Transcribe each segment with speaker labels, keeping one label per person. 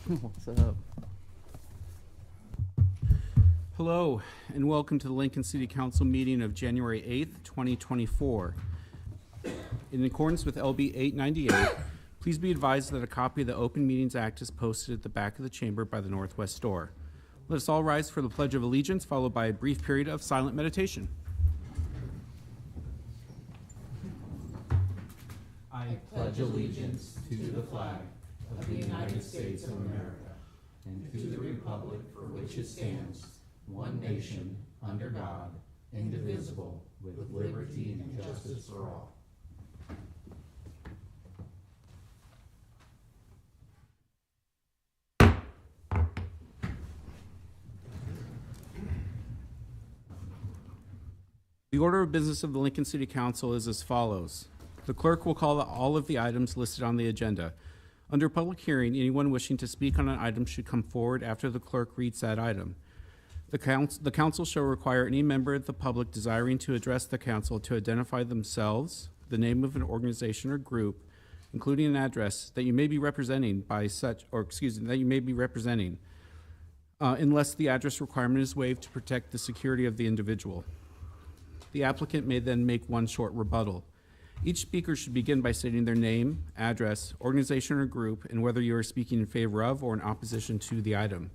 Speaker 1: What's up? Hello, and welcome to the Lincoln City Council meeting of January 8th, 2024. In accordance with LB 898, please be advised that a copy of the Open Meetings Act is posted at the back of the chamber by the northwest door. Let us all rise for the Pledge of Allegiance, followed by a brief period of silent meditation. I pledge allegiance to the flag of the United States of America and to the republic for which it stands, one nation, under God, indivisible, with liberty and justice for all. The order of business of the Lincoln City Council is as follows. The clerk will call all of the items listed on the agenda. Under public hearing, anyone wishing to speak on an item should come forward after the clerk reads that item. The council shall require any member of the public desiring to address the council to identify themselves, the name of an organization or group, including an address that you may be representing unless the address requirement is waived to protect the security of the individual. The applicant may then make one short rebuttal. Each speaker should begin by stating their name, address, organization or group, and whether you are speaking in favor of or in opposition to the item.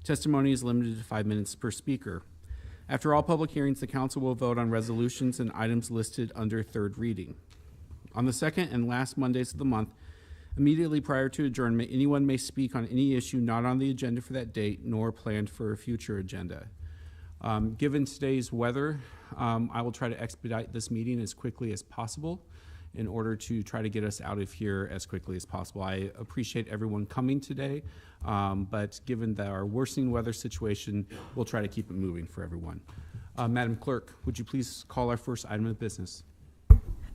Speaker 1: Testimony is limited to 5 minutes per speaker. After all public hearings, the council will vote on resolutions and items listed under third reading. On the second and last Mondays of the month, immediately prior to adjournment, anyone may speak on any issue not on the agenda for that date nor planned for a future agenda. Given today's weather, I will try to expedite this meeting as quickly as possible in order to try to get us out of here as quickly as possible. I appreciate everyone coming today, but given our worsening weather situation, we'll try to keep it moving for everyone. Madam Clerk, would you please call our first item of business?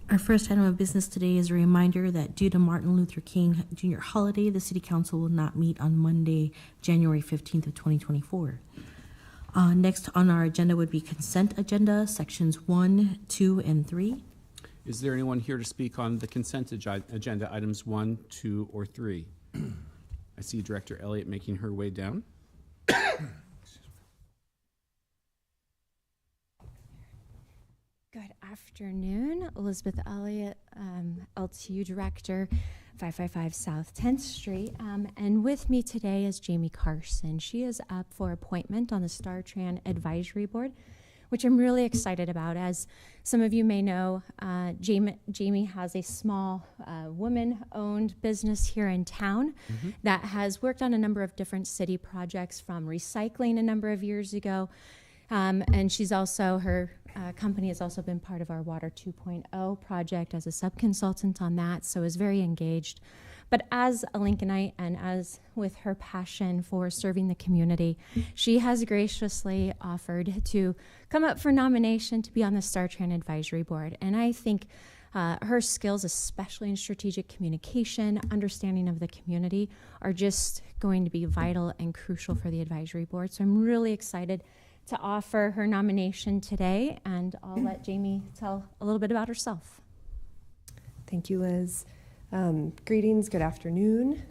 Speaker 2: Our first item of business today is a reminder that due to Martin Luther King Jr. holiday, the City Council will not meet on Monday, January 15th of 2024. Next on our agenda would be consent agenda, sections 1, 2, and 3.
Speaker 1: Is there anyone here to speak on the consent agenda, items 1, 2, or 3? I see Director Elliott making her way down.
Speaker 3: Good afternoon, Elizabeth Elliott, LTU Director, 555 South 10th Street. And with me today is Jamie Carson. She is up for appointment on the StarTran Advisory Board, which I'm really excited about. As some of you may know, Jamie has a small woman-owned business here in town that has worked on a number of different city projects, from recycling a number of years ago. And she's also, her company has also been part of our Water 2.0 project as a sub-consultant on that, so is very engaged. But as a Lincolnite and as with her passion for serving the community, she has graciously offered to come up for nomination to be on the StarTran Advisory Board. And I think her skills, especially in strategic communication, understanding of the community, are just going to be vital and crucial for the advisory board. So I'm really excited to offer her nomination today, and I'll let Jamie tell a little bit about herself.
Speaker 4: Thank you, Liz. Greetings, good afternoon.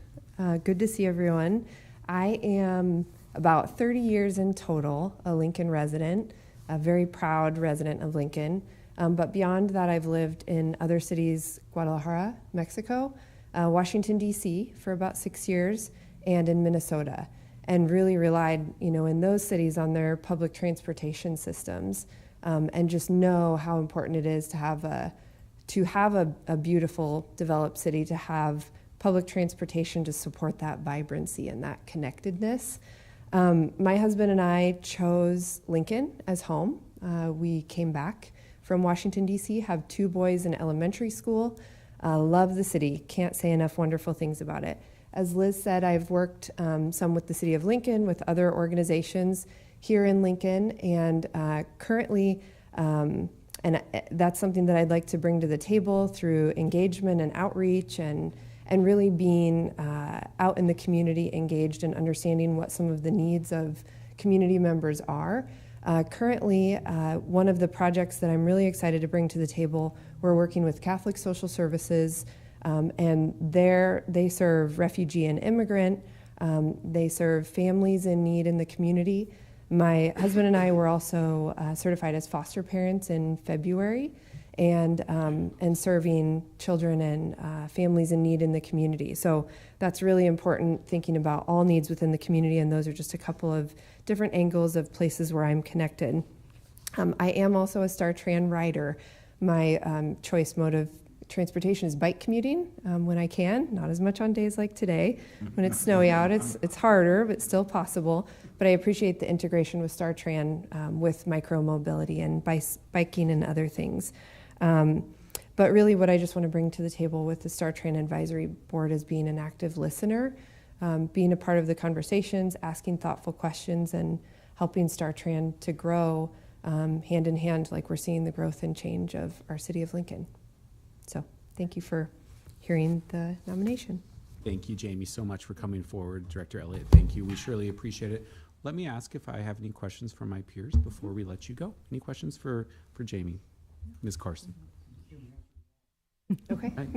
Speaker 4: Good to see everyone. I am about 30 years in total a Lincoln resident, a very proud resident of Lincoln. But beyond that, I've lived in other cities, Guadalajara, Mexico, Washington, D.C. for about 6 years, and in Minnesota, and really relied, in those cities on their public transportation systems, and just know how important it is to have a beautiful, developed city, to have public transportation to support that vibrancy and that connectedness. My husband and I chose Lincoln as home. We came back from Washington, D.C., have 2 boys in elementary school, love the city, can't say enough wonderful things about it. As Liz said, I've worked some with the City of Lincoln, with other organizations here in Lincoln, and currently, and that's something that I'd like to bring to the table through engagement and outreach, and really being out in the community, engaged and understanding what some of the needs of community members are. Currently, one of the projects that I'm really excited to bring to the table, we're working with Catholic Social Services, and they serve refugee and immigrant They serve families in need in the community. My husband and I were also certified as foster parents in February, and serving children and families in need in the community. So that's really important, thinking about all needs within the community, and those are just a couple of different angles of places where I'm connected. I am also a StarTran rider. My choice mode of transportation is bike commuting when I can, not as much on days like today. When it's snowy out, it's harder, but still possible. But I appreciate the integration with StarTran with micro-mobility and biking and other things. But really what I just want to bring to the table with the StarTran Advisory Board is being an active listener, being a part of the conversations, asking thoughtful questions, and helping StarTran to grow hand in hand like we're seeing the growth and change of our city of Lincoln. So thank you for hearing the nomination.
Speaker 1: Thank you, Jamie, so much for coming forward. Director Elliott, thank you. We surely appreciate it. Let me ask if I have any questions from my peers before we let you go. Any questions for Jamie? Ms. Carson?
Speaker 4: Okay.
Speaker 1: Right.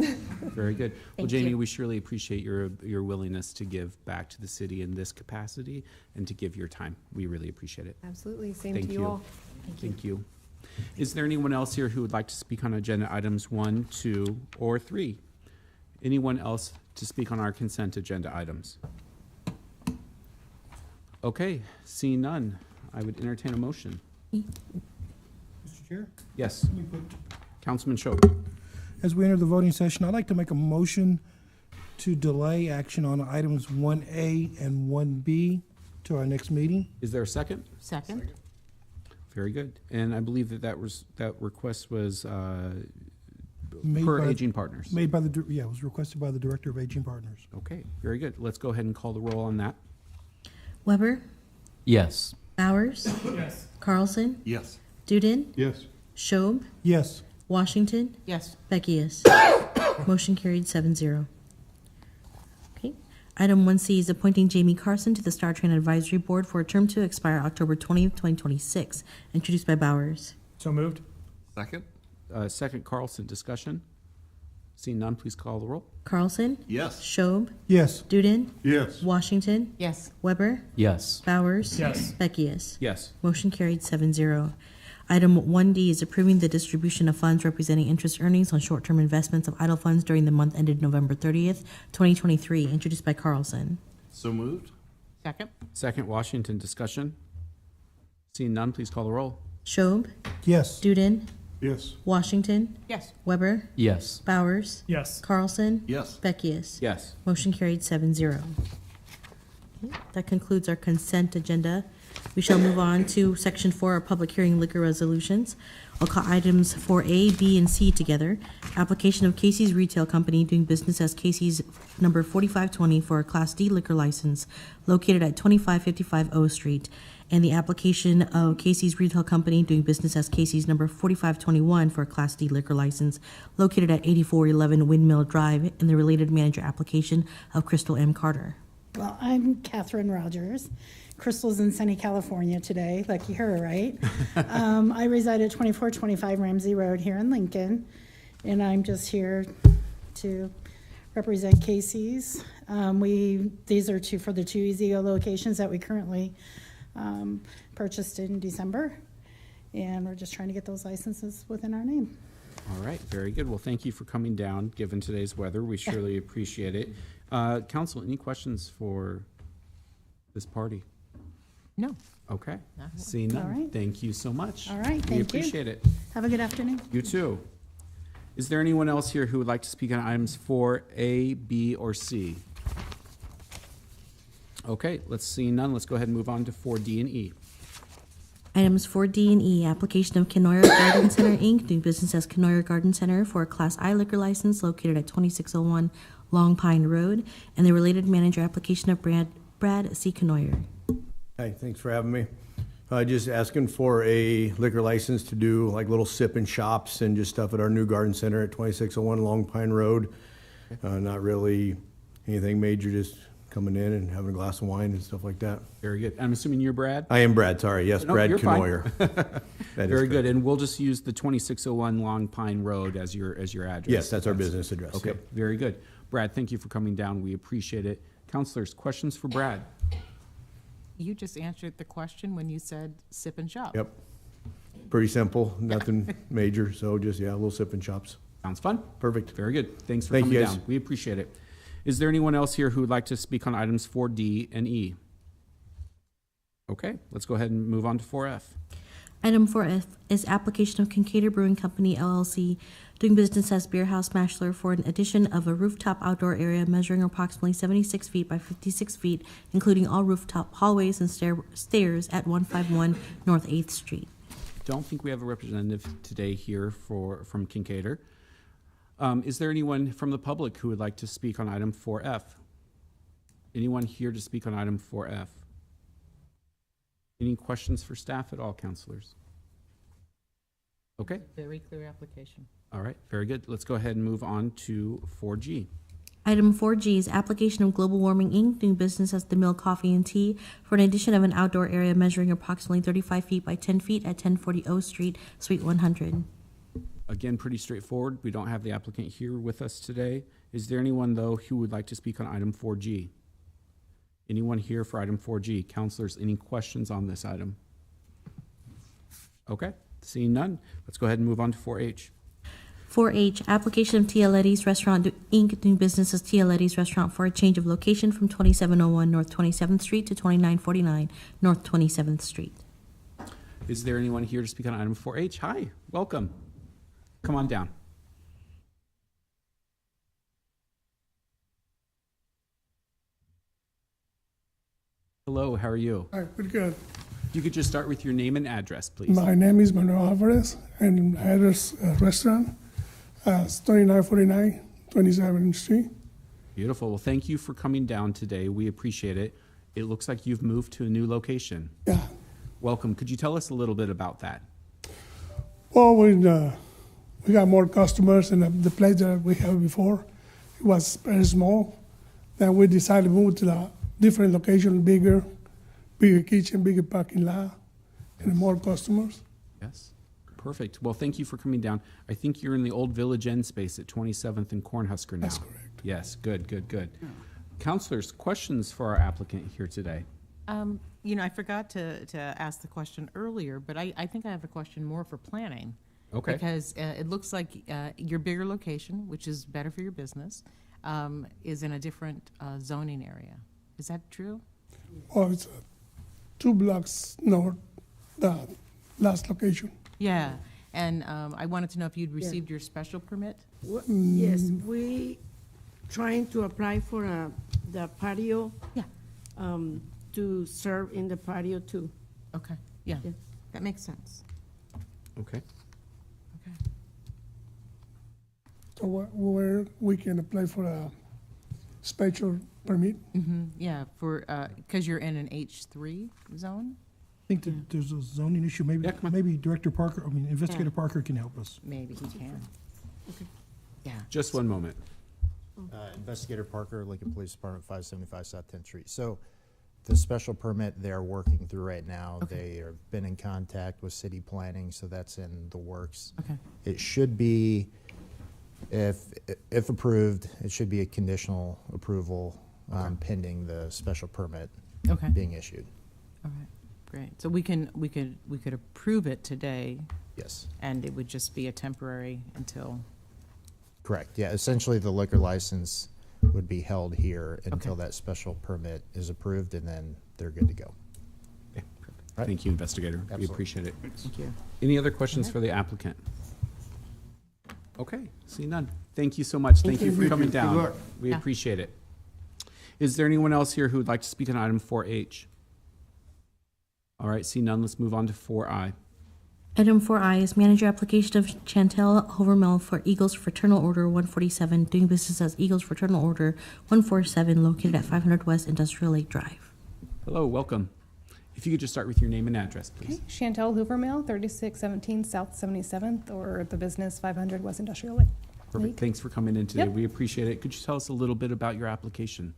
Speaker 1: Very good. Well,
Speaker 3: Thank
Speaker 1: Jamie,
Speaker 3: you.
Speaker 1: we surely appreciate your willingness to give back to the city in this capacity and to give your time. We really appreciate it.
Speaker 4: Absolutely. Same
Speaker 1: Thank
Speaker 4: to you
Speaker 1: you.
Speaker 4: all.
Speaker 1: Thank you. Is there anyone else here who would like to speak on agenda items 1, 2, or 3? Anyone else to speak on our consent agenda items? Okay, seeing none, I would entertain a motion.
Speaker 5: Mr. Chair,
Speaker 1: Yes,
Speaker 5: let me put,
Speaker 1: Councilman Show.
Speaker 5: as we enter the voting session, I'd like to make a motion to delay action on items 1A and 1B to our next meeting.
Speaker 1: Is there a second?
Speaker 2: Second.
Speaker 1: Very good. And I believe that request was
Speaker 5: Made
Speaker 1: per
Speaker 5: by-
Speaker 1: Aging Partners.
Speaker 5: Made by the, it was requested by the Director of Aging Partners.
Speaker 1: Okay, very good. Let's go ahead and call the roll on that.
Speaker 2: Weber,
Speaker 6: Yes.
Speaker 2: Bowers. Yes. Carlson,
Speaker 6: Yes.
Speaker 2: Duden,
Speaker 6: Yes.
Speaker 2: Schob,
Speaker 5: Yes.
Speaker 2: Washington,
Speaker 7: Yes.
Speaker 2: Beckius. Motion carried 7-0. Okay. Item 1C is appointing Jamie Carson to the StarTran Advisory Board for a term to expire October 20th, 2026, introduced by Bowers.
Speaker 5: So moved.
Speaker 6: Second?
Speaker 1: Second, Carlson, discussion? Seeing none, please call the roll.
Speaker 2: Carlson,
Speaker 6: Yes.
Speaker 2: Schob,
Speaker 5: Yes.
Speaker 2: Duden,
Speaker 6: Yes.
Speaker 2: Washington,
Speaker 7: Yes.
Speaker 2: Weber,
Speaker 6: Yes.
Speaker 2: Bowers.
Speaker 5: Yes.
Speaker 2: Beckius.
Speaker 1: Yes.
Speaker 2: Motion carried 7-0. Item 1D is approving the distribution of funds representing interest earnings on short-term investments of idle funds during the month ended November 30th, 2023, introduced by Carlson.
Speaker 6: So moved?
Speaker 7: Second?
Speaker 1: Second, Washington, discussion? Seeing none, please call the roll.
Speaker 2: Schob,
Speaker 5: Yes.
Speaker 2: Duden,
Speaker 6: Yes.
Speaker 2: Washington,
Speaker 7: Yes.
Speaker 2: Weber,
Speaker 6: Yes.
Speaker 2: Bowers,
Speaker 5: Yes.
Speaker 2: Carlson,
Speaker 6: Yes.
Speaker 2: Beckius.
Speaker 1: Yes.
Speaker 2: Motion carried 7-0. Okay, that concludes our consent agenda. We shall move on to section 4, our public hearing liquor resolutions. I'll call items 4A, B, and C together. Application of Casey's Retail Company doing business as Casey's number 4520 for a Class D liquor license located at 2555 O Street. And the application of Casey's Retail Company doing business as Casey's number 4521 for a Class D liquor license located at 8411 Windmill Drive, and the related manager application of Crystal M. Carter.
Speaker 8: Well, I'm Catherine Rogers. Crystal's in sunny California today, lucky her, right? I reside at 2425 Ramsey Road here in Lincoln, and I'm just here to represent Casey's. These are for the two EZO locations that we currently purchased in December, and we're just trying to get those licenses within our name.
Speaker 1: All right, very good. Well, thank you for coming down, given today's weather. We surely appreciate it. Council, any questions for this party?
Speaker 7: No.
Speaker 1: Okay,
Speaker 7: No.
Speaker 1: seeing
Speaker 8: All
Speaker 1: none,
Speaker 8: right.
Speaker 1: thank you so much.
Speaker 8: All right,
Speaker 1: We
Speaker 8: thank you.
Speaker 1: appreciate it.
Speaker 8: Have a good afternoon.
Speaker 1: You too. Is there anyone else here who would like to speak on items 4A, B, or C? Okay, let's see none. Let's go ahead and move on to 4D and E.
Speaker 2: Items 4D and E, application of Kenoyer Garden Center, Inc., doing business as Kenoyer Garden Center for a Class I liquor license located at 2601 Long Pine Road, and the related manager application of Brad C. Kenoyer.
Speaker 9: Hi, thanks for having me. Just asking for a liquor license to do like little sip and shops and just stuff at our new garden center at 2601 Long Pine Road. Not really anything major, just coming in and having a glass of wine and stuff like that.
Speaker 1: Very good. I'm assuming you're Brad?
Speaker 9: I am Brad, sorry. Yes,
Speaker 1: No,
Speaker 9: Brad
Speaker 1: you're fine.
Speaker 9: Kenoyer. That is
Speaker 1: Very good.
Speaker 9: correct.
Speaker 1: And we'll just use the 2601 Long Pine Road as your address.
Speaker 9: Yes, that's our business address.
Speaker 1: Okay,
Speaker 9: Yep.
Speaker 1: very good. Brad, thank you for coming down. We appreciate it. Counselors, questions for Brad?
Speaker 7: You just answered the question when you said sip and shop.
Speaker 9: Yep. Pretty simple, nothing major, so just, yeah, a little sip and shops.
Speaker 1: Sounds fun.
Speaker 9: Perfect.
Speaker 1: Very good. Thanks for
Speaker 9: Thank
Speaker 1: coming
Speaker 9: you, guys.
Speaker 1: down. We appreciate it. Is there anyone else here who would like to speak on items 4D and E? Okay, let's go ahead and move on to 4F.
Speaker 2: Item 4F is application of Kincaid Brewing Company LLC doing business as Beer House Mashler for an addition of a rooftop outdoor area measuring approximately 76 feet by 56 feet, including all rooftop hallways and stairs at 151 North 8th Street.
Speaker 1: Don't think we have a representative today here from Kincaider. Is there anyone from the public who would like to speak on item 4F? Anyone here to speak on item 4F? Any questions for staff at all, counselors? Okay,
Speaker 7: Very clear application.
Speaker 1: all right, very good. Let's go ahead and move on to 4G.
Speaker 2: Item 4G is application of Global Warming Inc. doing business as The Mill Coffee and Tea for an addition of an outdoor area measuring approximately 35 feet by 10 feet at 1040 O Street, Suite 100.
Speaker 1: Again, pretty straightforward. We don't have the applicant here with us today. Is there anyone, though, who would like to speak on item 4G? Anyone here for item 4G? Counselors, any questions on this item? Okay, seeing none, let's go ahead and move on to 4H.
Speaker 2: 4H, application of Tia Letty's Restaurant Inc. doing business as Tia Letty's Restaurant for a change of location from 2701 North 27th Street to 2949 North 27th Street.
Speaker 1: Is there anyone here to speak on item 4H? Hi, welcome. Come on down. Hello, how are you?
Speaker 10: Hi, pretty good.
Speaker 1: If you could just start with your name and address, please.
Speaker 10: My name is Manuel Alvarez, and Harris Restaurant, 2949 27th Street.
Speaker 1: Beautiful. Well, thank you for coming down today. We appreciate it. It looks like you've moved to a new location.
Speaker 10: Yeah.
Speaker 1: Welcome. Could you tell us a little bit about that?
Speaker 10: Well, we got more customers, and the place that we had before, it was very small. Then we decided to move to a different location, bigger kitchen, bigger parking lot, and more customers.
Speaker 1: Yes. Perfect. Well, thank you for coming down. I think you're in the old Village Inn space at 27th and Cornhusker now.
Speaker 10: That's correct.
Speaker 1: Yes, good, good, good. Counselors, questions for our applicant here today?
Speaker 7: I forgot to ask the question earlier, but I think I have a question more for planning.
Speaker 1: Okay.
Speaker 7: Because it looks like your bigger location, which is better for your business, is in a different zoning area. Is that true?
Speaker 10: Well, it's 2 blocks north, the last location.
Speaker 7: Yeah, and I wanted to know if you'd received your special permit?
Speaker 11: Yes, we trying to apply for the patio.
Speaker 7: Yeah.
Speaker 11: To serve in the patio too.
Speaker 7: Okay, yeah,
Speaker 11: Yes.
Speaker 7: that makes sense.
Speaker 1: Okay.
Speaker 7: Okay.
Speaker 10: So where we can apply for a special permit.
Speaker 7: Yeah, for, because you're in an H3 zone?
Speaker 5: I think that there's a zoning issue.
Speaker 1: Yeah, come on.
Speaker 5: Maybe Investigator Parker can help us.
Speaker 7: Maybe he can. Yeah.
Speaker 1: Just one moment.
Speaker 12: Investigator Parker, Lincoln Police Department, 575 South 10th Street. So the special permit they're working through right now, they have been in contact with city planning, so that's in the works.
Speaker 7: Okay.
Speaker 12: It should be, if approved, it should be a conditional approval pending the special permit
Speaker 7: Okay.
Speaker 12: being issued.
Speaker 7: All right, great. So we could approve it today,
Speaker 12: Yes,
Speaker 7: and it would just be a temporary until,
Speaker 12: correct. Yeah, essentially the liquor license would be held here until that special permit is approved, and then they're good to go.
Speaker 1: Okay, perfect.
Speaker 12: Right.
Speaker 1: Thank you, Investigator. We
Speaker 12: Absolutely.
Speaker 1: appreciate it.
Speaker 7: thank you.
Speaker 1: Any other questions for the applicant? Okay, see none. Thank you so much. Thank you for coming down. We
Speaker 7: Yeah.
Speaker 1: appreciate it. Is there anyone else here who would like to speak on item 4H? All right, see none. Let's move on to 4I.
Speaker 2: Item 4I is manager application of Chantel Hovermel for Eagles Fraternal Order 147, doing business as Eagles Fraternal Order 147, located at 500 West Industrial Lake Drive.
Speaker 1: Hello, welcome. If you could just start with your name and address, please.
Speaker 13: Okay, Chantel Hoovermail, 3617 South 77th, or the business 500 West Industrial Lake.
Speaker 1: Perfect. Thanks for coming in today.
Speaker 13: Yep.
Speaker 1: We appreciate it. Could you tell us a little bit about your application?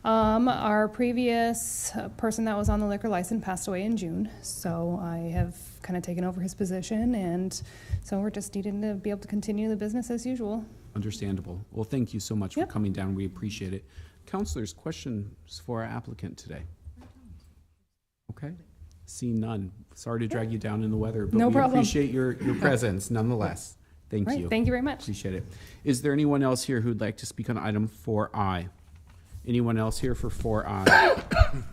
Speaker 13: Our previous person that was on the liquor license passed away in June, so I have kind of taken over his position, and so we're just needing to be able to continue the business as usual.
Speaker 1: Understandable. Well, thank you so much for
Speaker 13: Yep.
Speaker 1: coming down. We appreciate it. Counselors, questions for our applicant today? Okay, see none. Sorry to drag you down in the weather, but
Speaker 13: No
Speaker 1: we
Speaker 13: problem.
Speaker 1: appreciate your presence nonetheless. Thank
Speaker 13: Right,
Speaker 1: you.
Speaker 13: thank you very much.
Speaker 1: Appreciate it. Is there anyone else here who'd like to speak on item 4I? Anyone else here for 4I?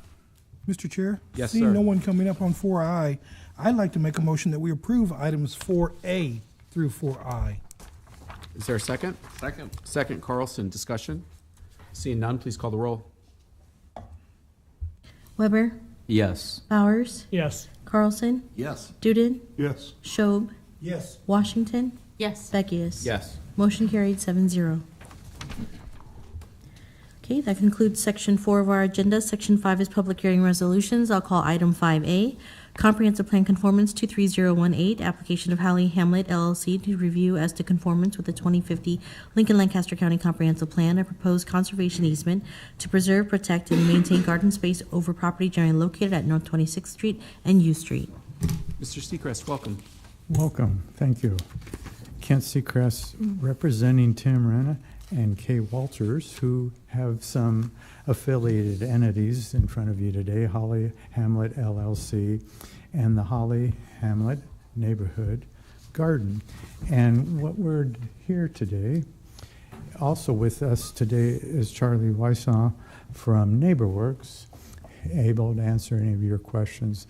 Speaker 5: Mr. Chair?
Speaker 1: Yes,
Speaker 5: Seeing
Speaker 1: sir.
Speaker 5: no one coming up on 4I, I'd like to make a motion that we approve items 4A through 4I.
Speaker 1: Is there a second?
Speaker 6: Second.
Speaker 1: Second, Carlson. Discussion? Seeing none, please call the roll.
Speaker 2: Weber,
Speaker 6: Yes.
Speaker 2: Bowers,
Speaker 10: Yes.
Speaker 2: Carlson,
Speaker 6: Yes.
Speaker 2: Duden,
Speaker 10: Yes.
Speaker 2: Schob,
Speaker 5: Yes.
Speaker 2: Washington,
Speaker 7: Yes.
Speaker 2: Beckius.
Speaker 1: Yes.
Speaker 2: Motion carried 7-0. Okay, that concludes section 4 of our agenda. Section 5 is public hearing resolutions. I'll call item 5A, Comprehensive Plan Conformance 23018, application of Hallie Hamlet LLC to review as to conformance with the 2050 Lincoln Lancaster County Comprehensive Plan, a proposed conservation easement to preserve, protect, and maintain garden space over property generally located at North 26th Street and U Street.
Speaker 1: Mr. Seacrest, welcome.
Speaker 14: Welcome, thank you. Kent Seacrest representing Tim Renna and Kay Walters, who have some affiliated entities in front of you today, Holly Hamlet LLC and the Holly Hamlet Neighborhood Garden. And what we're here today, also with us today is Charlie Wysong from NeighborWorks, able to answer any of your questions.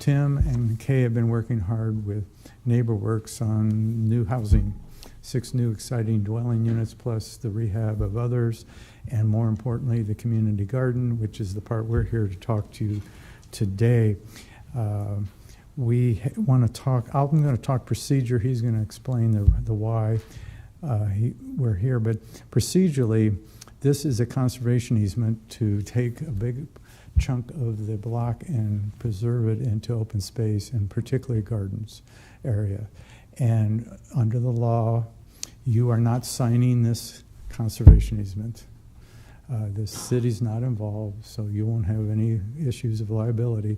Speaker 14: Tim and Kay have been working hard with NeighborWorks on new housing, 6 new exciting dwelling units plus the rehab of others, and more importantly, the community garden, which is the part we're here to talk to you today. We want to talk, I'm going to talk procedure, he's going to explain the why we're here, but procedurally, this is a conservation easement to take a big chunk of the block and preserve it into open space, and particularly gardens area. And under the law, you are not signing this conservation easement. The city's not involved, so you won't have any issues of liability.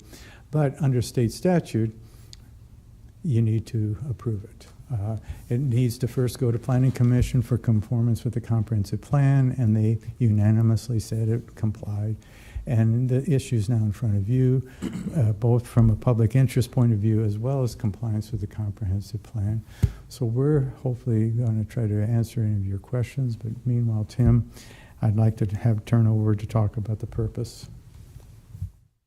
Speaker 14: But under state statute, you need to approve it. It needs to first go to Planning Commission for conformance with the comprehensive plan, and they unanimously said it complied. And the issue's now in front of you, both from a public interest point of view as well as compliance with the comprehensive plan. So we're hopefully going to try to answer any of your questions, but meanwhile, Tim, I'd like to turn over to talk about the purpose.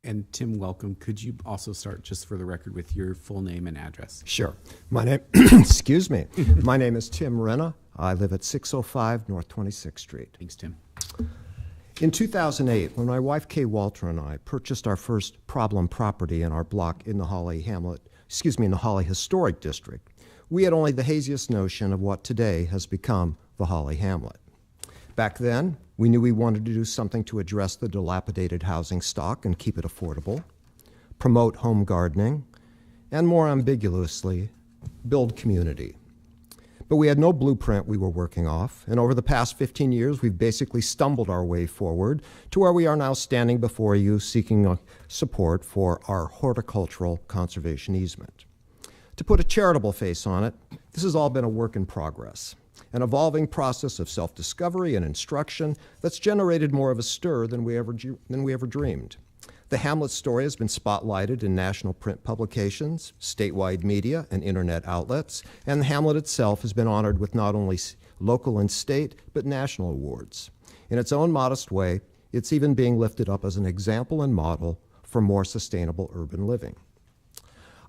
Speaker 1: And Tim, welcome. Could you also start, just for the record, with your full name and address?
Speaker 15: Sure. My name, excuse me. My name is Tim Renna. I live at 605 North 26th Street.
Speaker 1: Thanks, Tim.
Speaker 15: In 2008, when my wife Kay Walter and I purchased our first problem property in our block in the Holly Historic District, we had only the haziest notion of what today has become the Holly Hamlet. Back then, we knew we wanted to do something to address the dilapidated housing stock and keep it affordable, promote home gardening, and more ambiguously, build community. But we had no blueprint we were working off, and over the past 15 years, we've basically stumbled our way forward to where we are now standing before you seeking support for our horticultural conservation easement. To put a charitable face on it, this has all been a work in progress, an evolving process of self-discovery and instruction that's generated more of a stir than we ever dreamed. The Hamlet story has been spotlighted in national print publications, statewide media, and internet outlets, and the Hamlet itself has been honored with not only local and state, but national awards. In its own modest way, it's even being lifted up as an example and model for more sustainable urban living.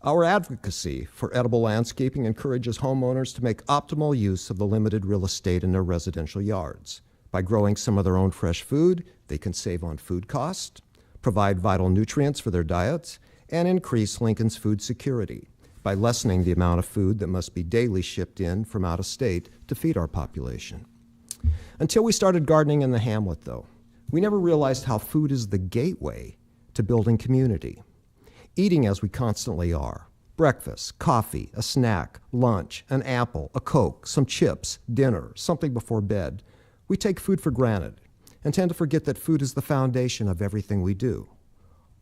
Speaker 15: Our advocacy for edible landscaping encourages homeowners to make optimal use of the limited real estate in their residential yards. By growing some of their own fresh food, they can save on food costs, provide vital nutrients for their diets, and increase Lincoln's food security by lessening the amount of food that must be daily shipped in from out of state to feed our population. Until we started gardening in the Hamlet, though, we never realized how food is the gateway to building community. Eating as we constantly are, breakfast, coffee, a snack, lunch, an apple, a Coke, some chips, dinner, something before bed, we take food for granted and tend to forget that food is the foundation of everything we do.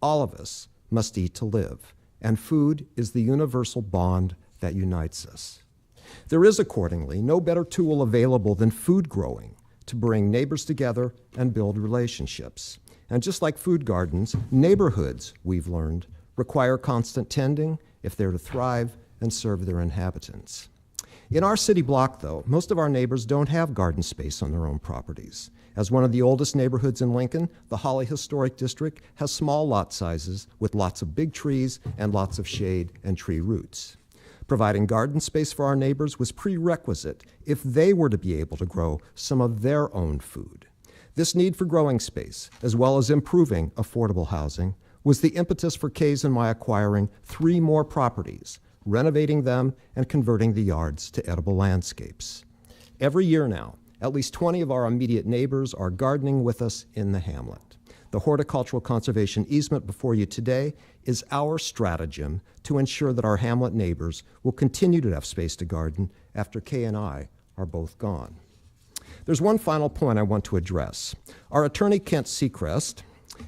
Speaker 15: All of us must eat to live, and food is the universal bond that unites us. There is, accordingly, no better tool available than food growing to bring neighbors together and build relationships. And just like food gardens, neighborhoods, we've learned, require constant tending if they're to thrive and serve their inhabitants. In our city block, though, most of our neighbors don't have garden space on their own properties. As one of the oldest neighborhoods in Lincoln, the Holly Historic District has small lot sizes with lots of big trees and lots of shade and tree roots. Providing garden space for our neighbors was prerequisite if they were to be able to grow some of their own food. This need for growing space, as well as improving affordable housing, was the impetus for Kays and my acquiring 3 more properties, renovating them and converting the yards to edible landscapes. Every year now, at least 20 of our immediate neighbors are gardening with us in the hamlet. The horticultural conservation easement before you today is our stratagem to ensure that our hamlet neighbors will continue to have space to garden after Kay and I are both gone. There's one final point I want to address. Our attorney, Kent Seacrest,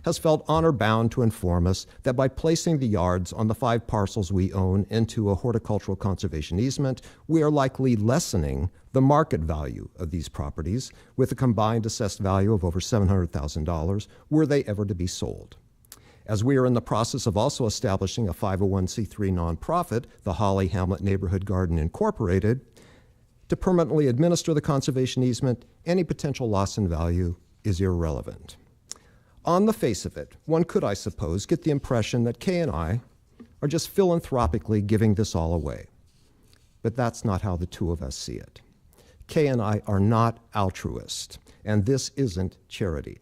Speaker 15: has felt honor-bound to inform us that by placing the yards on the 5 parcels we own into a horticultural conservation easement, we are likely lessening the market value of these properties with a combined assessed value of over $700,000 were they ever to be sold. As we are in the process of also establishing a 501c3 nonprofit, the Holly Hamlet Neighborhood Garden Incorporated, to permanently administer the conservation easement, any potential loss in value is irrelevant. On the face of it, one could, I suppose, get the impression that Kay and I are just philanthropically giving this all away. But that's not how the two of us see it. Kay and I are not altruists, and this isn't charity.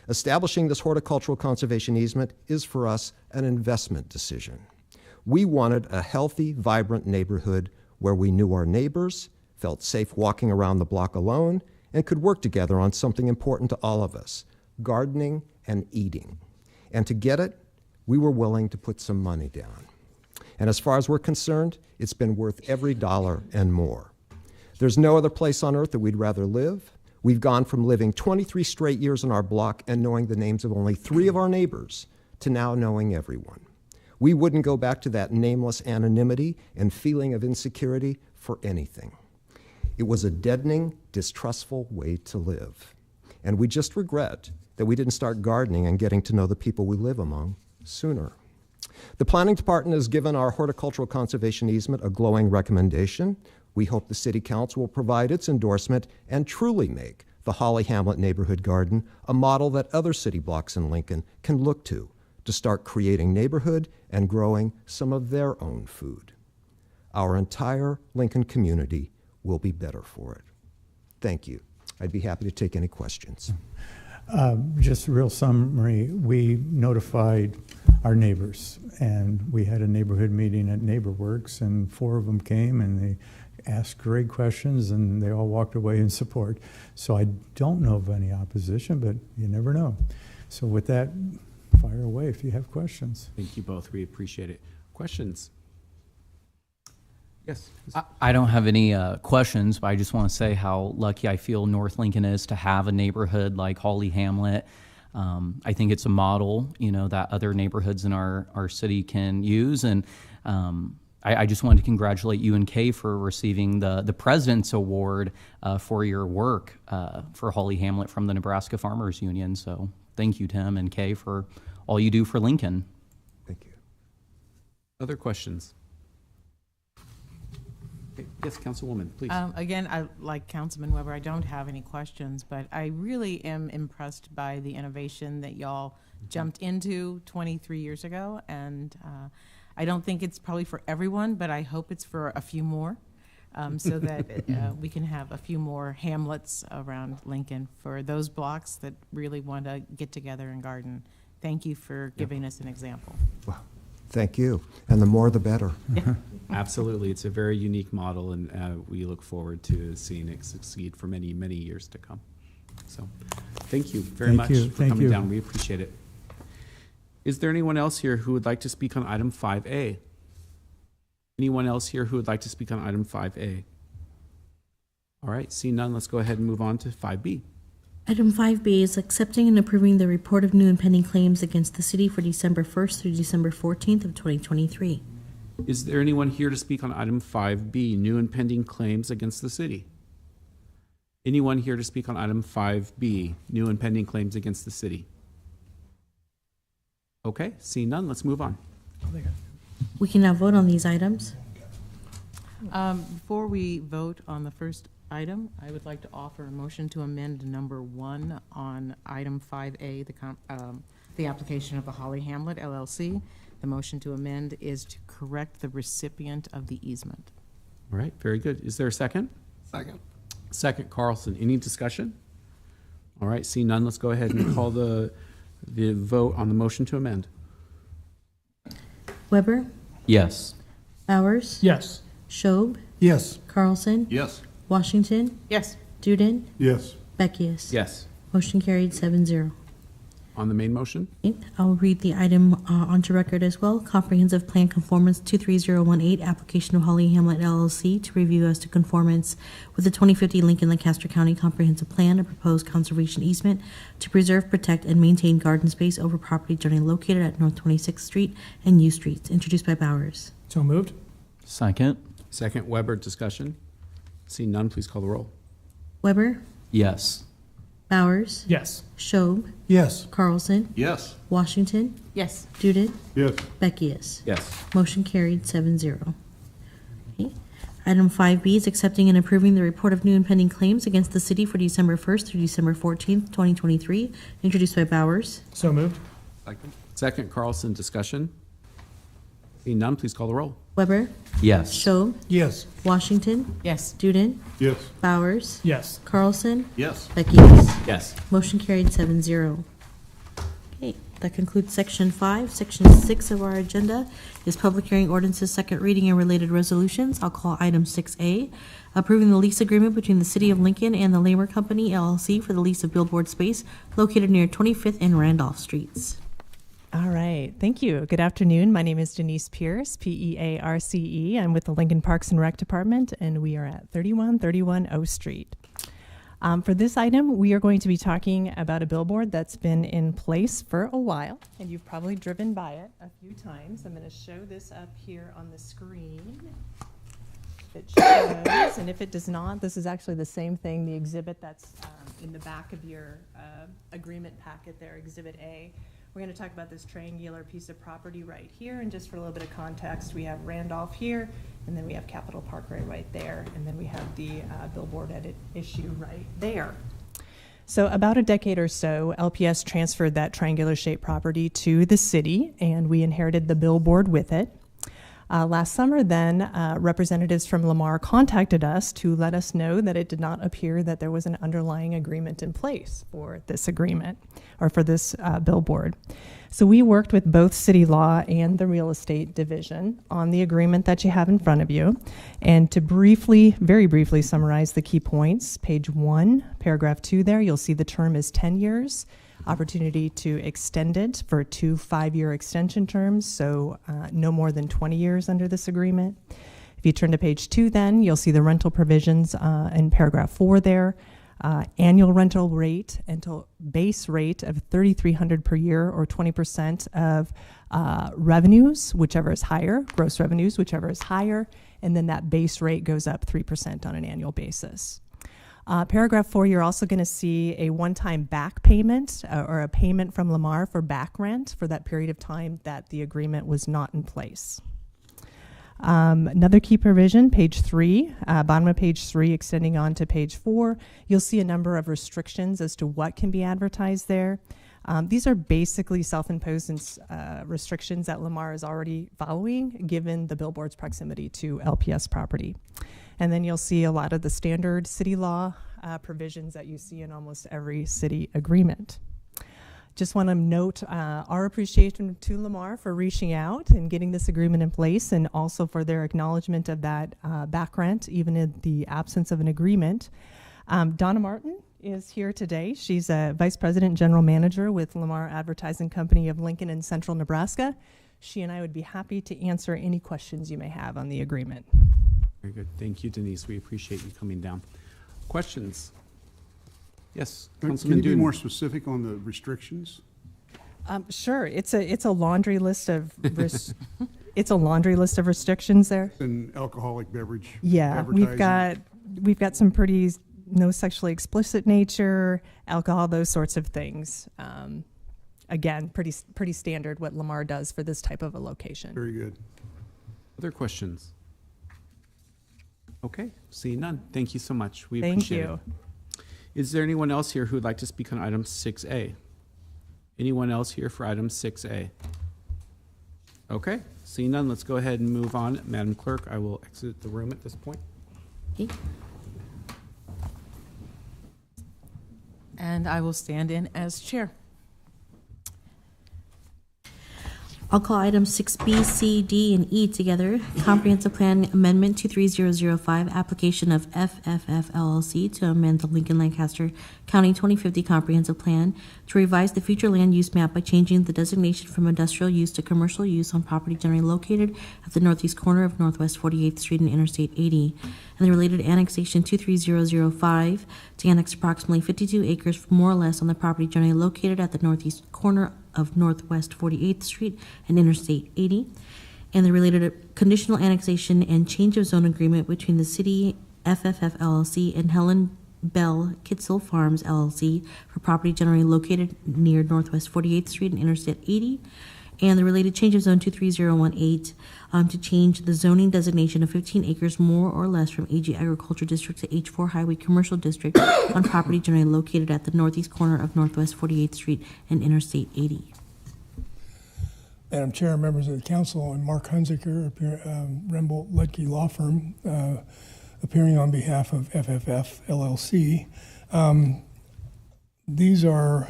Speaker 15: Establishing this horticultural conservation easement is for us an investment decision. We wanted a healthy, vibrant neighborhood where we knew our neighbors, felt safe walking around the block alone, and could work together on something important to all of us, gardening and eating. And to get it, we were willing to put some money down. And as far as we're concerned, it's been worth every dollar and more. There's no other place on earth that we'd rather live. We've gone from living 23 straight years in our block and knowing the names of only 3 of our neighbors to now knowing everyone. We wouldn't go back to that nameless anonymity and feeling of insecurity for anything. It was a deadening, distrustful way to live. And we just regret that we didn't start gardening and getting to know the people we live among sooner. The planning department has given our horticultural conservation easement a glowing recommendation. We hope the City Council will provide its endorsement and truly make the Holly Hamlet Neighborhood Garden a model that other city blocks in Lincoln can look to start creating neighborhood and growing some of their own food. Our entire Lincoln community will be better for it. Thank you. I'd be happy to take any questions.
Speaker 14: Just a real summary, we notified our neighbors, and we had a neighborhood meeting at NeighborWorks, and 4 of them came, and they asked great questions, and they all walked away in support. So I don't know of any opposition, but you never know. So with that, fire away if you have questions.
Speaker 1: Thank you both. We appreciate it. Questions? Yes.
Speaker 16: I don't have any questions, but I just want to say how lucky I feel North Lincoln is to have a neighborhood like Holly Hamlet. I think it's a model, that other neighborhoods in our city can use. And I just wanted to congratulate you and Kay for receiving the President's Award for your work for Holly Hamlet from the Nebraska Farmers Union. So thank you, Tim and Kay, for all you do for Lincoln.
Speaker 15: Thank you.
Speaker 1: Other questions? Okay. Yes, Councilwoman, please.
Speaker 7: Again, like Councilman Weber, I don't have any questions, but I really am impressed by the innovation that y'all jumped into 23 years ago. And I don't think it's probably for everyone, but I hope it's for a few more, so that we can have a few more hamlets around Lincoln for those blocks that really want to get together and garden. Thank you for giving us an example.
Speaker 15: Well, thank you. And the more, the better.
Speaker 7: Yeah.
Speaker 1: Absolutely. It's a very unique model, and we look forward to seeing it succeed for many, many years to come. So thank you very much for coming down. We appreciate it. Is there anyone else here who would like to speak on item 5A? Anyone else here who would like to speak on item 5A? All right, seeing none, let's go ahead and move on to 5B.
Speaker 2: Item 5B is accepting and approving the report of new and pending claims against the city for December 1st through December 14th of 2023.
Speaker 1: Is there anyone here to speak on item 5B, new and pending claims against the city? Anyone here to speak on item 5B, new and pending claims against the city? Okay, seeing none, let's move on.
Speaker 2: We can now vote on these items.
Speaker 7: Before we vote on the first item, I would like to offer a motion to amend number 1 on item 5A, the application of the Holly Hamlet LLC. The motion to amend is to correct the recipient of the easement.
Speaker 1: All right, very good. Is there a second?
Speaker 6: Second.
Speaker 1: Second, Carlson. Any discussion? All right, seeing none, let's go ahead and call the vote on the motion to amend.
Speaker 2: Weber,
Speaker 16: Yes.
Speaker 2: Bowers,
Speaker 5: Yes.
Speaker 2: Schob,
Speaker 5: Yes.
Speaker 2: Carlson,
Speaker 6: Yes.
Speaker 2: Washington,
Speaker 7: Yes.
Speaker 2: Duden,
Speaker 5: Yes.
Speaker 2: Beckius.
Speaker 1: Yes.
Speaker 2: Motion carried 7-0.
Speaker 1: On the main motion?
Speaker 2: Okay, I'll read the item onto record as well. Comprehensive Plan Conformance 23018, application of Holly Hamlet LLC to review as to conformance with the 2050 Lincoln-Lancaster County Comprehensive Plan, a proposed conservation easement to preserve, protect, and maintain garden space over property generally located at North 26th Street and U Streets, introduced by Bowers.
Speaker 5: So moved.
Speaker 16: Second.
Speaker 1: Second, Weber. Discussion? Seeing none, please call the roll.
Speaker 2: Weber,
Speaker 16: Yes.
Speaker 2: Bowers,
Speaker 5: Yes.
Speaker 2: Schob,
Speaker 5: Yes.
Speaker 2: Carlson,
Speaker 6: Yes.
Speaker 2: Washington,
Speaker 7: Yes.
Speaker 2: Duden,
Speaker 5: Yes.
Speaker 2: Beckius.
Speaker 1: Yes.
Speaker 2: Motion carried 7-0. Okay. Item 5B is accepting and approving the report of new and pending claims against the city for December 1st through December 14th, 2023, introduced by Bowers.
Speaker 5: So moved.
Speaker 6: Second.
Speaker 1: Second, Carlson. Discussion? Seeing none, please call the roll.
Speaker 2: Weber,
Speaker 16: Yes.
Speaker 2: Schob,
Speaker 5: Yes.
Speaker 2: Washington,
Speaker 7: Yes.
Speaker 2: Duden,
Speaker 5: Yes.
Speaker 2: Bowers,
Speaker 5: Yes.
Speaker 2: Carlson,
Speaker 6: Yes.
Speaker 2: Beckius.
Speaker 1: Yes.
Speaker 2: Motion carried 7-0. Okay, that concludes section 5. Section 6 of our agenda is public hearing ordinances, second reading, and related resolutions. I'll call item 6A, approving the lease agreement between the City of Lincoln and the Lamer Company LLC for the lease of billboard space located near 25th and Randolph Streets.
Speaker 17: All right, thank you. Good afternoon. My name is Denise Pierce, P-E-A-R-C-E. I'm with the Lincoln Parks and Rec Department, and we are at 3131 O Street. For this item, we are going to be talking about a billboard that's been in place for a while, and you've probably driven by it a few times. I'm going to show this up here on the screen. It shows, and if it does not, this is actually the same thing, the exhibit that's in the back of your agreement packet there, Exhibit A. We're going to talk about this triangular piece of property right here, and just for a little bit of context, we have Randolph here, and then we have Capitol Parkway right there, and then we have the billboard edit issue right there. So about a decade or so, LPS transferred that triangular shaped property to the city, and we inherited the billboard with it. Last summer then, representatives from Lamar contacted us to let us know that it did not appear that there was an underlying agreement in place for this agreement, or for this billboard. So we worked with both city law and the real estate division on the agreement that you have in front of you. And to briefly, very briefly summarize the key points, page 1, paragraph 2 there, you'll see the term is 10 years. Opportunity to extend it for 2 5-year extension terms, so no more than 20 years under this agreement. If you turn to page 2 then, you'll see the rental provisions in paragraph 4 there. Annual rental rate until base rate of $3,300 per year, or 20% of revenues, whichever is higher, gross revenues, whichever is higher, and then that base rate goes up 3% on an annual basis. Paragraph 4, you're also going to see a one-time back payment or a payment from Lamar for back rent for that period of time that the agreement was not in place. Another key provision, page 3, bottom of page 3, extending on to page 4, you'll see a number of restrictions as to what can be advertised there. These are basically self-imposed restrictions that Lamar is already following, given the billboard's proximity to LPS property. And then you'll see a lot of the standard city law provisions that you see in almost every city agreement. Just want to note our appreciation to Lamar for reaching out and getting this agreement in place, and also for their acknowledgement of that back rent, even in the absence of an agreement. Donna Martin is here today. She's a Vice President General Manager with Lamar Advertising Company of Lincoln and Central Nebraska. She and I would be happy to answer any questions you may have on the agreement.
Speaker 1: Very good. Thank you, Denise. We appreciate you coming down. Questions? Yes, Councilman
Speaker 18: Can you be
Speaker 1: Duden.
Speaker 18: more specific on the restrictions?
Speaker 17: Sure. It's a laundry list of it's a laundry list of restrictions there.
Speaker 18: An alcoholic beverage.
Speaker 17: Yeah, we've got some pretty no sexually explicit nature, alcohol, those sorts of things. Again, pretty standard what Lamar does for this type of a location.
Speaker 18: Very good.
Speaker 1: Other questions? Okay, seeing none. Thank you so much. We
Speaker 17: Thank
Speaker 1: appreciate
Speaker 17: you.
Speaker 1: it. Is there anyone else here who would like to speak on item 6A? Anyone else here for item 6A? Okay, seeing none, let's go ahead and move on. Madam Clerk, I will exit the room at this point.
Speaker 2: Okay.
Speaker 7: And I will stand in as chair.
Speaker 2: I'll call items 6B, C, D, and E together. Comprehensive Plan Amendment 23005, application of FFF LLC to amend the Lincoln Lancaster County 2050 Comprehensive Plan to revise the future land use map by changing the designation from industrial use to commercial use on property generally located at the northeast corner of Northwest 48th Street and Interstate 80, and the related annexation 23005 to annex approximately 52 acres more or less on the property generally located at the northeast corner of Northwest 48th Street and Interstate 80, and the related conditional annexation and change of zone agreement between the city FFF LLC and Helen Bell Kitzel Farms LLC for property generally located near Northwest 48th Street and Interstate 80, and the related change of zone 23018 to change the zoning designation of 15 acres more or less from AG Agriculture District to H4 Highway Commercial District on property generally located at the northeast corner of Northwest 48th Street and Interstate 80.
Speaker 10: Madam Chair, members of the council, and Mark Hunziker, Rembold Ludke Law Firm, appearing on behalf of FFF LLC. These are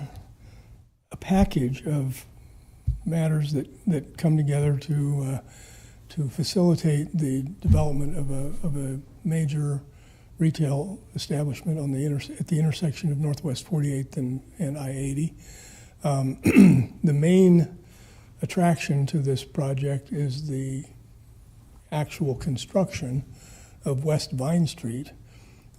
Speaker 10: a package of matters that come together to facilitate the development of a major retail establishment on at the intersection of Northwest 48th and I-80. The main attraction to this project is the actual construction of West Vine Street,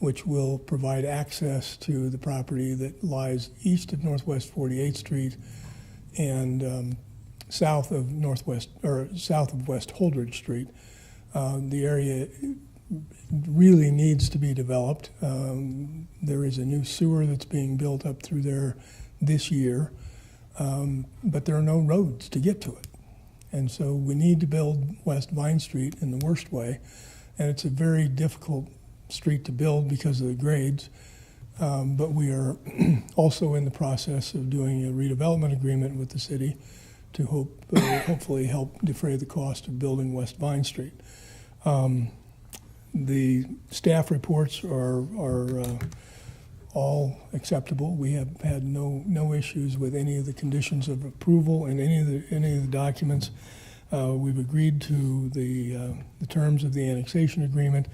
Speaker 10: which will provide access to the property that lies east of Northwest 48th Street and south of West Holdridge Street. The area really needs to be developed. There is a new sewer that's being built up through there this year. But there are no roads to get to it. And so we need to build West Vine Street in the worst way. And it's a very difficult street to build because of the grades. But we are also in the process of doing a redevelopment agreement with the city to hopefully help defray the cost of building West Vine Street. The staff reports are all acceptable. We have had no issues with any of the conditions of approval and any of the documents. We've agreed to the terms of the annexation agreement.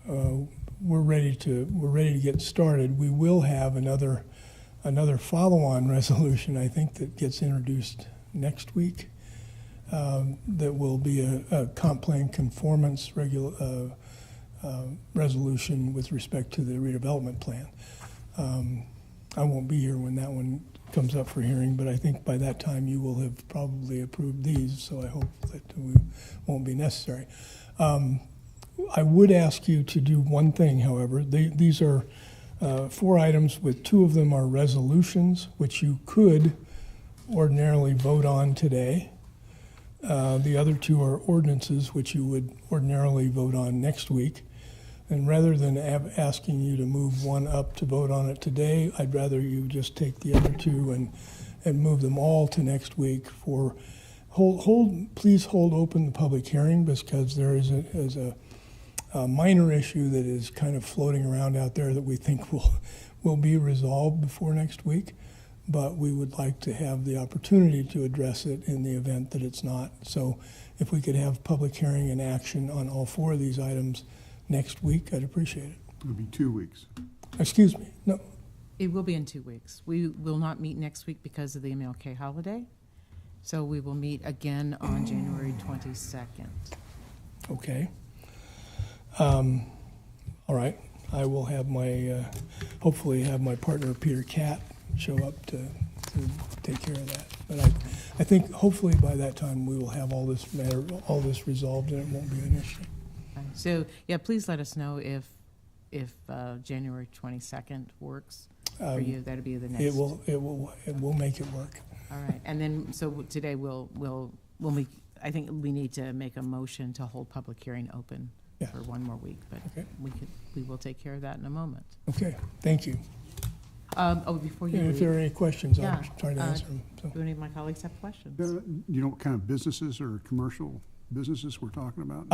Speaker 10: We're ready to get started. We will have another follow-on resolution, I think, that gets introduced next week. That will be a comp plan conformance resolution with respect to the redevelopment plan. I won't be here when that one comes up for hearing, but I think by that time you will have probably approved these, so I hope that we won't be necessary. I would ask you to do one thing, however. These are 4 items, with 2 of them are resolutions, which you could ordinarily vote on today. The other 2 are ordinances, which you would ordinarily vote on next week. And rather than asking you to move one up to vote on it today, I'd rather you just take the other 2 and move them all to next week. Please hold open the public hearing, because there is a minor issue that is kind of floating around out there that we think will be resolved before next week. But we would like to have the opportunity to address it in the event that it's not. So if we could have public hearing and action on all 4 of these items next week, I'd appreciate it.
Speaker 18: It'll be 2 weeks.
Speaker 10: Excuse me, no.
Speaker 7: It will be in 2 weeks. We will not meet next week because of the MLK holiday. So we will meet again on January 22nd.
Speaker 10: Okay. All right. I will have hopefully have my partner Peter Catt show up to take care of that. But I think hopefully by that time we will have all this resolved and it won't be an issue.
Speaker 7: So, yeah, please let us know if January 22nd works for
Speaker 10: Um,
Speaker 7: you. That'd be the next.
Speaker 10: It will make it work.
Speaker 7: All right, and then, so today I think we need to make a motion to hold public hearing open
Speaker 10: Yeah.
Speaker 7: for one more week, but
Speaker 10: Okay.
Speaker 7: we will take care of that in a moment.
Speaker 10: Okay, thank you.
Speaker 7: Before you
Speaker 10: And if
Speaker 7: leave.
Speaker 10: there are any questions, I'll
Speaker 7: Yeah,
Speaker 10: try to answer them. So.
Speaker 7: Do any of my colleagues have questions?
Speaker 18: You know what kind of businesses or commercial businesses we're talking about?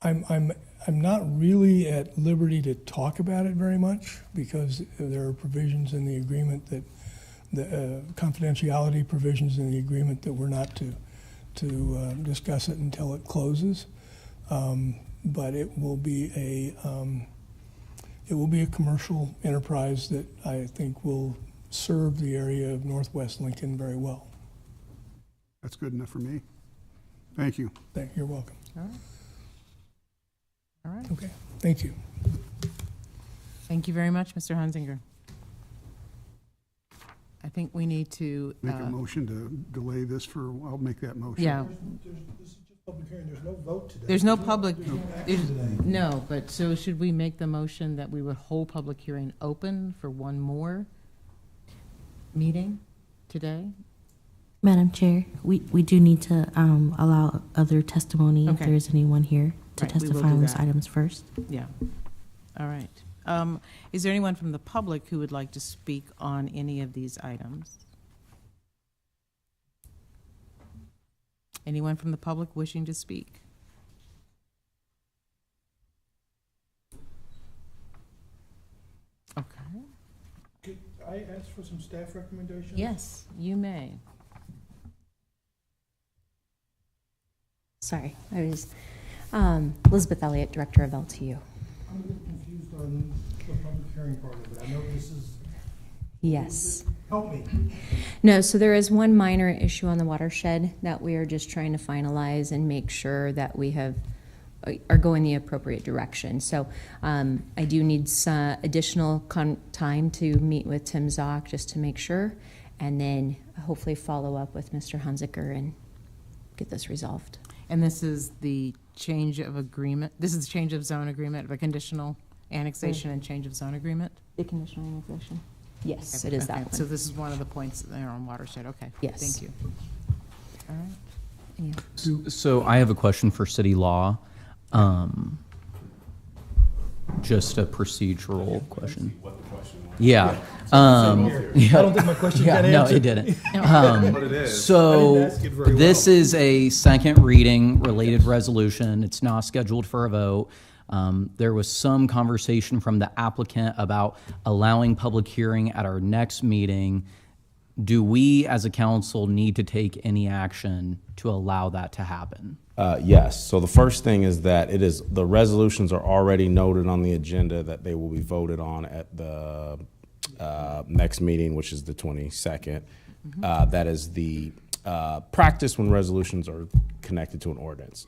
Speaker 10: I'm not really at liberty to talk about it very much because there are provisions in the agreement that the confidentiality provisions in the agreement that we're not to discuss it until it closes. But it will be a commercial enterprise that I think will serve the area of Northwest Lincoln very well.
Speaker 18: That's good enough for me. Thank you.
Speaker 10: You're welcome.
Speaker 7: All right. All right.
Speaker 10: Okay, thank you.
Speaker 7: Thank you very much, Mr. Hunzinger. I think we need to.
Speaker 18: Make a motion to delay this for, I'll make that motion.
Speaker 7: Yeah.
Speaker 5: This is just public hearing, there's no vote today.
Speaker 7: There's no public, no, but so should we make the motion that we would hold public hearing open for one more meeting today?
Speaker 2: Madam Chair, we do need to allow other testimony if
Speaker 7: Okay.
Speaker 2: there is anyone here to
Speaker 7: Right, we will
Speaker 2: testify
Speaker 7: do
Speaker 2: on these
Speaker 7: that.
Speaker 2: items first.
Speaker 7: Yeah. All right. Is there anyone from the public who would like to speak on any of these items? Anyone from the public wishing to speak? Okay.
Speaker 5: Could I ask for some staff recommendations?
Speaker 7: Yes, you may.
Speaker 3: Sorry, I was Elizabeth Elliott, Director of LTU.
Speaker 5: I'm a little confused on the public hearing part of it. I know this is.
Speaker 3: Yes.
Speaker 5: Help me.
Speaker 3: No, so there is one minor issue on the watershed that we are just trying to finalize and make sure that we are going the appropriate direction. So I do need some additional time to meet with Tim Zock just to make sure, and then hopefully follow up with Mr. Hunziker and get this resolved.
Speaker 7: And this is the change of agreement, this is the change of zone agreement, of a conditional annexation and change of zone agreement?
Speaker 3: The conditional annexation? Yes, it is
Speaker 7: Okay,
Speaker 3: that one.
Speaker 7: so this is one of the points there on watershed, okay.
Speaker 3: Yes.
Speaker 7: Thank you. All right.
Speaker 3: Yeah.
Speaker 16: So I have a question for city law. Just a procedural question. Yeah.
Speaker 5: I don't think my question got
Speaker 16: No,
Speaker 5: answered.
Speaker 16: it didn't.
Speaker 5: But it is. I
Speaker 16: So
Speaker 5: didn't ask it very
Speaker 16: this
Speaker 5: well.
Speaker 16: is a second reading related resolution. It's not scheduled for a vote. There was some conversation from the applicant about allowing public hearing at our next meeting. Do we, as a council, need to take any action to allow that to happen?
Speaker 19: Yes. So the first thing is that the resolutions are already noted on the agenda that they will be voted on at the next meeting, which is the 22nd. That is the practice when resolutions are connected to an ordinance.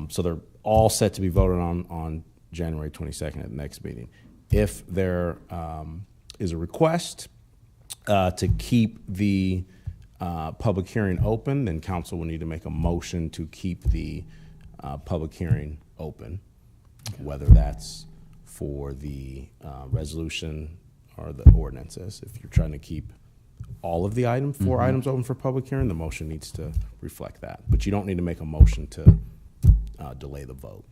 Speaker 19: So they're all set to be voted on January 22nd at the next meeting. If there is a request to keep the public hearing open, then council will need to make a motion to keep the public hearing open, whether that's for the resolution or the ordinances. If you're trying to keep all of the four items open for public hearing, the motion needs to reflect that. But you don't need to make a motion to delay the vote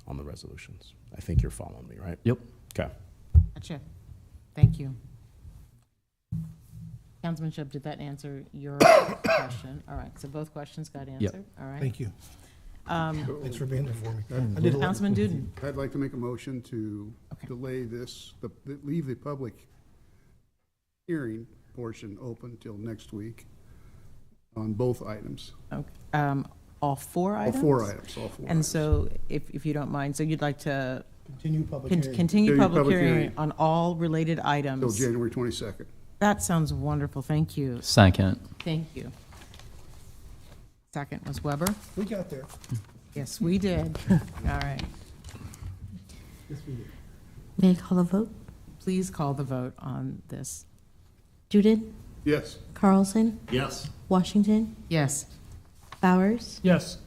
Speaker 19: on the resolutions. I think you're following me, right?
Speaker 16: Yep.
Speaker 19: Okay.
Speaker 7: Gotcha. Thank you. Councilman Shub, did that answer your question? All right, so both questions got answered? All right.
Speaker 5: Thank you. Thanks for being there for me. I
Speaker 7: Did
Speaker 5: did
Speaker 7: Councilman Duden?
Speaker 18: I'd like to make a motion to delay this, leave the public hearing portion open till next week on both items.
Speaker 7: Okay. All four items?
Speaker 18: All four items.
Speaker 7: And so, if you don't mind, so you'd like to
Speaker 5: Continue public hearing.
Speaker 7: continue public hearing
Speaker 18: hearing
Speaker 7: on all related items?
Speaker 18: Till January 22nd.
Speaker 7: That sounds wonderful. Thank you.
Speaker 16: Second.
Speaker 7: Thank you. Second was Weber?
Speaker 5: We got there.
Speaker 7: Yes, we did. All right.
Speaker 5: Yes, we did.
Speaker 2: May I call a vote?
Speaker 7: Please call the vote on this.
Speaker 2: Juden?
Speaker 18: Yes.
Speaker 2: Carlson?
Speaker 6: Yes.
Speaker 2: Washington?
Speaker 7: Yes.
Speaker 2: Bowers?
Speaker 5: Yes.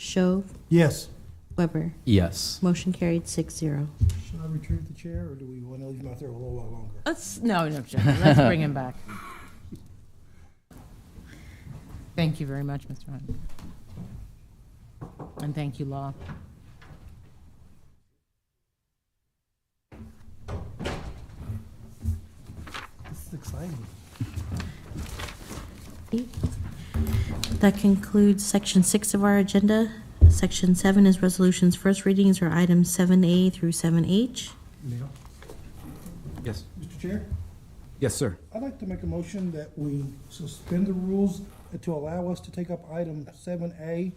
Speaker 2: Schob,
Speaker 5: Yes.
Speaker 2: Weber.
Speaker 16: Yes.
Speaker 2: Motion carried 6-0.
Speaker 5: Should I retrieve the chair, or do we want to leave him out there a little while longer?
Speaker 7: No, let's bring him back. Thank you very much, Mr. Hunt. And thank you, Law.
Speaker 5: This is exciting.
Speaker 2: That concludes section 6 of our agenda. Section 7 is resolutions. First readings are items 7A through 7H.
Speaker 1: Yes.
Speaker 5: Mr. Chair,
Speaker 1: Yes, sir.
Speaker 5: I'd like to make a motion that we suspend the rules to allow us to take up item 7A,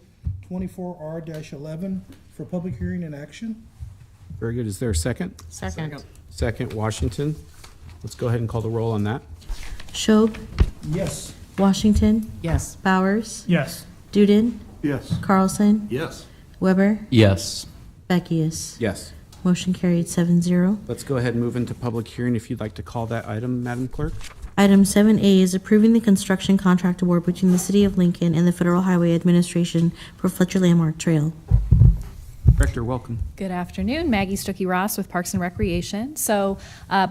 Speaker 5: 24R-11 for public hearing and action.
Speaker 1: Very good. Is there a second?
Speaker 7: Second.
Speaker 1: Second, Washington. Let's go ahead and call the roll on that.
Speaker 2: Schob,
Speaker 5: Yes.
Speaker 2: Washington,
Speaker 7: Yes.
Speaker 2: Bowers,
Speaker 5: Yes.
Speaker 2: Duden,
Speaker 18: Yes.
Speaker 2: Carlson,
Speaker 6: Yes.
Speaker 2: Weber,
Speaker 16: Yes.
Speaker 2: Beckius.
Speaker 1: Yes.
Speaker 2: Motion carried 7-0.
Speaker 1: Let's go ahead and move into public hearing if you'd like to call that item, Madam Clerk.
Speaker 2: Item 7A is approving the construction contract award between the City of Lincoln and the Federal Highway Administration for Fletcher Landmark Trail.
Speaker 1: Director, welcome.
Speaker 20: Good afternoon. Maggie Stuckey-Ross with Parks and Recreation. So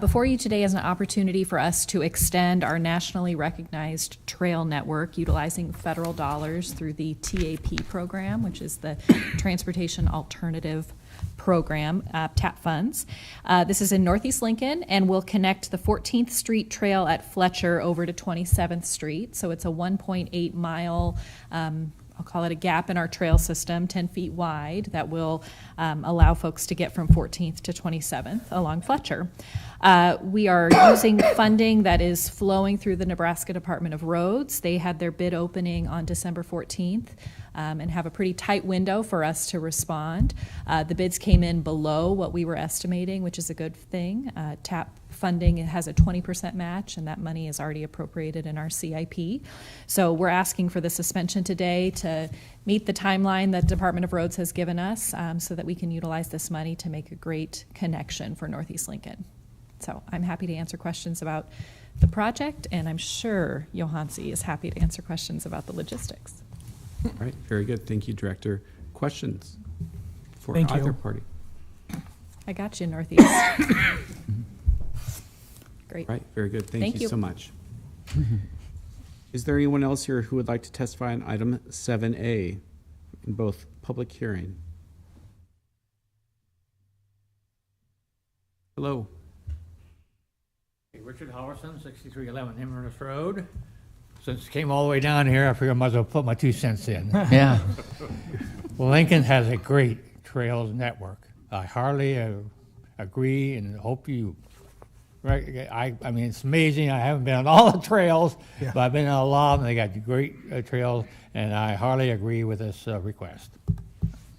Speaker 20: before you today is an opportunity for us to extend our nationally recognized trail network utilizing federal dollars through the TAP program, which is the Transportation Alternative Program, TAP funds. This is in Northeast Lincoln and will connect the 14th Street Trail at Fletcher over to 27th Street. So it's a 1.8 mile I'll call it a gap in our trail system, 10 feet wide, that will allow folks to get from 14th to 27th along Fletcher. We are using funding that is flowing through the Nebraska Department of Roads. They had their bid opening on December 14th and have a pretty tight window for us to respond. The bids came in below what we were estimating, which is a good thing. TAP funding has a 20% match, and that money is already appropriated in our CIP. So we're asking for the suspension today to meet the timeline that Department of Roads has given us so that we can utilize this money to make a great connection for Northeast Lincoln. So I'm happy to answer questions about the project, and I'm sure Johansi is happy to answer questions about the logistics.
Speaker 1: All right, very good. Thank you, Director. Questions for
Speaker 5: Thank you.
Speaker 1: either party?
Speaker 20: I got you, Northeast. Great.
Speaker 1: Right, very good.
Speaker 20: Thank
Speaker 1: Thank you
Speaker 20: you.
Speaker 1: so much. Is there anyone else here who would like to testify on item 7A in both public hearing? Hello.
Speaker 21: Richard Hollerson, 6311 Inverness Road. Since it came all the way down here, I figured I might as well put my 2 cents in.
Speaker 16: Yeah.
Speaker 21: Lincoln has a great trails network. I hardly agree and hope you. Right, I mean, it's amazing. I haven't been on all the trails, but I've been on a lot, and they got great trails, and I hardly agree with this request.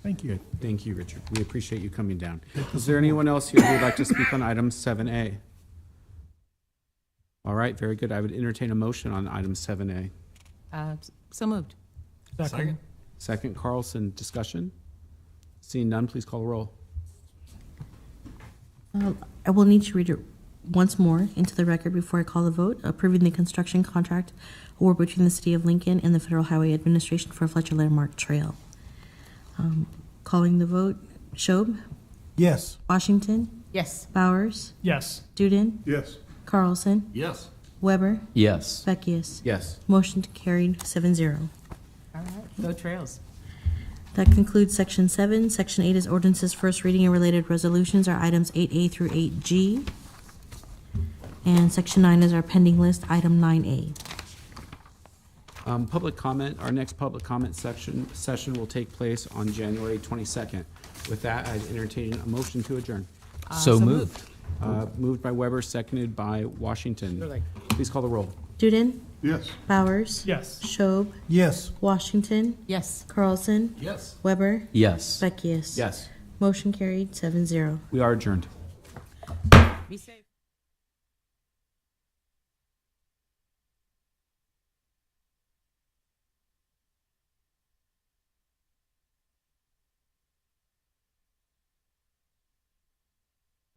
Speaker 1: Thank you. Thank you, Richard. We appreciate you coming down. Is there anyone else here who would like to speak on item 7A? All right, very good. I would entertain a motion on item 7A.
Speaker 7: So moved.
Speaker 6: Second.
Speaker 1: Second, Carlson. Discussion? Seeing none, please call the roll.
Speaker 2: I will need to read it once more into the record before I call the vote, approving the construction contract award between the City of Lincoln and the Federal Highway Administration for Fletcher Landmark Trail. Calling the vote, Schob,
Speaker 5: Yes.
Speaker 2: Washington,
Speaker 7: Yes.
Speaker 2: Bowers,
Speaker 5: Yes.
Speaker 2: Duden,
Speaker 18: Yes.
Speaker 2: Carlson,
Speaker 6: Yes.
Speaker 2: Weber,
Speaker 16: Yes.
Speaker 2: Beckius.
Speaker 1: Yes.
Speaker 2: Motion carried 7-0.
Speaker 7: All right. Go Trails.
Speaker 2: That concludes section 7. Section 8 is ordinances, first reading and related resolutions are items 8A through 8G. And section 9 is our pending list, item 9A.
Speaker 1: Public comment, our next public comment session will take place on January 22nd. With that, I'd entertain a motion to adjourn.
Speaker 16: So moved.
Speaker 1: Moved by Weber, seconded by Washington. Please call the roll.
Speaker 2: Duden,
Speaker 18: Yes.
Speaker 2: Bowers,
Speaker 5: Yes.
Speaker 2: Schob,
Speaker 5: Yes.
Speaker 2: Washington,
Speaker 7: Yes.
Speaker 2: Carlson,
Speaker 6: Yes.
Speaker 2: Weber,
Speaker 16: Yes.
Speaker 2: Beckius.
Speaker 1: Yes,
Speaker 2: Motion carried 7-0.
Speaker 1: we are adjourned.
Speaker 7: Be safe.